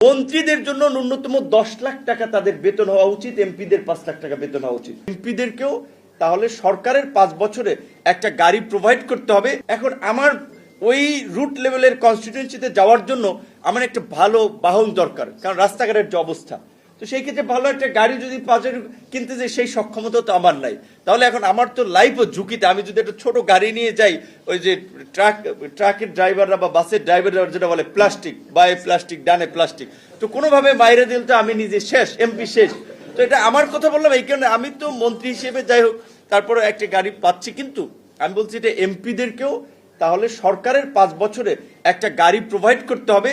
মন্ত্রীদের জন্য ন্যূনতম 10 লাখ টাকা তাদের বেতন হওয়া উচিত, এমপিদের 5 লাখ টাকা বেতন হওয়া উচিত। এমপিদেরকেও তাহলে সরকারের 5 বছরে একটা গাড়ি প্রোভাইড করতে হবে। এখন আমার ওই রুট লেভেলের কনস্টিটিউয়েন্সিতে যাওয়ার জন্য আমার একটা ভালো বাহন দরকার, কারণ রাস্তাঘাটের যে অবস্থা, তো সেই ক্ষেত্রে ভালো একটা গাড়ি যদি বাজারে কিনতে যাই সেই সক্ষমতা তো আমার নাই। তাহলে এখন আমার তো লাইফও ঝুঁকিতে। আমি যদি একটা ছোট গাড়ি নিয়ে যাই, ওই যে ট্রাকের ড্রাইভাররা বা বাসের ড্রাইভাররা যেটা বলে প্লাস্টিক, বায়ে প্লাস্টিক ডানে প্লাস্টিক, তো কোনোভাবে মাইরে দিলে তো আমি নিজে শেষ, এমপি শেষ। তো এটা আমার কথা বললাম এই কারণে, আমি তো মন্ত্রী হিসেবে যাই হোক তারপরে একটা গাড়ি পাচ্ছি, কিন্তু আমি বলছি এটা এমপিদেরকেও তাহলে সরকারের 5 বছরে একটা গাড়ি প্রোভাইড করতে হবে।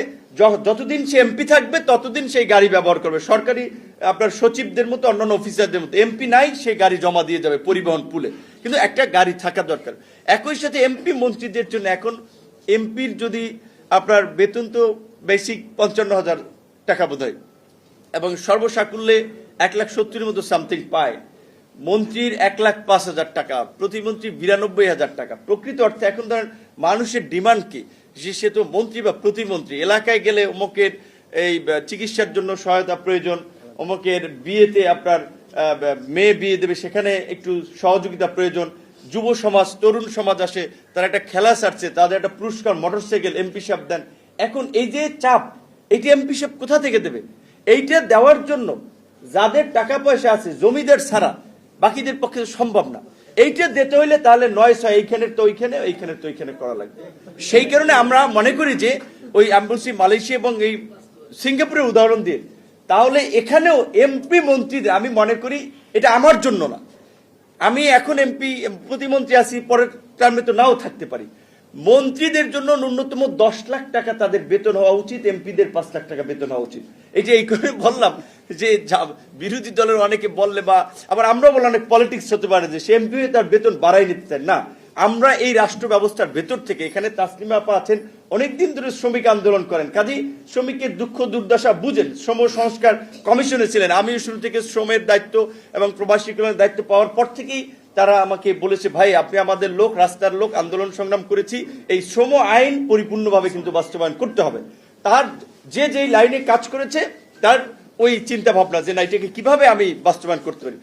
যতদিন সে এমপি থাকবে ততদিন সেই গাড়ি ব্যবহার করবে, সরকারি আপনার সচিবদের মতো অন্যান্য অফিসারদের মতো। এমপি নাই, সেই গাড়ি জমা দিয়ে যাবে পরিবহন পুলে, কিন্তু একটা গাড়ি থাকা দরকার। একই সাথে এমপি মন্ত্রীদের জন্য এখন এমপির যদি আপনার বেতন তো বেসিক 55,000 টাকা বোধ হয়, এবং সর্বসাকুল্যে 1,70,000 মতো সামথিং পায়। মন্ত্রীর 1,05,000 টাকা, প্রতিমন্ত্রী 92,000 টাকা। প্রকৃত অর্থে এখন ধরেন মানুষের ডিমান্ড কি, যে সে তো মন্ত্রী বা প্রতিমন্ত্রী, এলাকায় গেলে অমুকের এই চিকিৎসার জন্য সহায়তা প্রয়োজন, অমুকের বিয়েতে আপনার মেয়ে বিয়ে দেবে সেখানে একটু সহযোগিতা প্রয়োজন, যুব সমাজ তরুণ সমাজ আসে, তারা একটা খেলা সারছে, তাদের একটা পুরস্কার মোটরসাইকেল এমপি সাহেব দেন। এখন এই যে চাপ, এইটা এমপি সাহেব কোথা থেকে দেবে? এইটা দেওয়ার জন্য যাদের টাকা পয়সা আছে জমিদার ছাড়া বাকিদের পক্ষে সম্ভব না। এইটা দিতে হইলে তাহলে 9-6 এইখানের তো ওইখানে, এইখানের তো ওইখানে করা লাগবে। সেই কারণে আমরা মনে করি যে ওই আমি বলছি মালয়েশিয়া এবং এই সিঙ্গাপুরের উদাহরণ দিয়ে, তাহলে এখানেও এমপি মন্ত্রীদের আমি মনে করি এটা আমার জন্য না। আমি এখন এমপি প্রতিমন্ত্রী আছি, পরের টার্মে তো নাও থাকতে পারি। মন্ত্রীদের জন্য ন্যূনতম 10 লাখ টাকা তাদের বেতন হওয়া উচিত, এমপিদের 5 লাখ টাকা বেতন হওয়া উচিত। এই যে এই করে বললাম যে বিরোধী দলের অনেকে বললে, বা আবার আমরা বললাম অনেক পলিটিক্স হতে পারে যে সে এমপি হয়ে তার বেতন বাড়াই নিতে চায় না। আমরা এই রাষ্ট্র ব্যবস্থার ভেতর থেকে, এখানে তাসলিমা আপা আছেন, অনেকদিন ধরে শ্রমিক আন্দোলন করেন, কাজেই শ্রমিকের দুঃখ দুর্দশা বুঝেন, শ্রম সংস্কার কমিশনে ছিলেন। আমি শুরু থেকে শ্রমের দায়িত্ব এবং প্রবাসী কল্যাণের দায়িত্ব পাওয়ার পর থেকেই তারা আমাকে বলেছে, ভাই আপনি আমাদের লোক, রাস্তার লোক, আন্দোলন সংগ্রাম করেছি, এই শ্রম আইন পরিপূর্ণভাবে কিন্তু বাস্তবায়ন করতে হবে। তার যে যেই লাইনে কাজ করেছে তার ওই চিন্তা ভাবনা যে না, এটাকে কিভাবে আমি বাস্তবায়ন করতে পারি।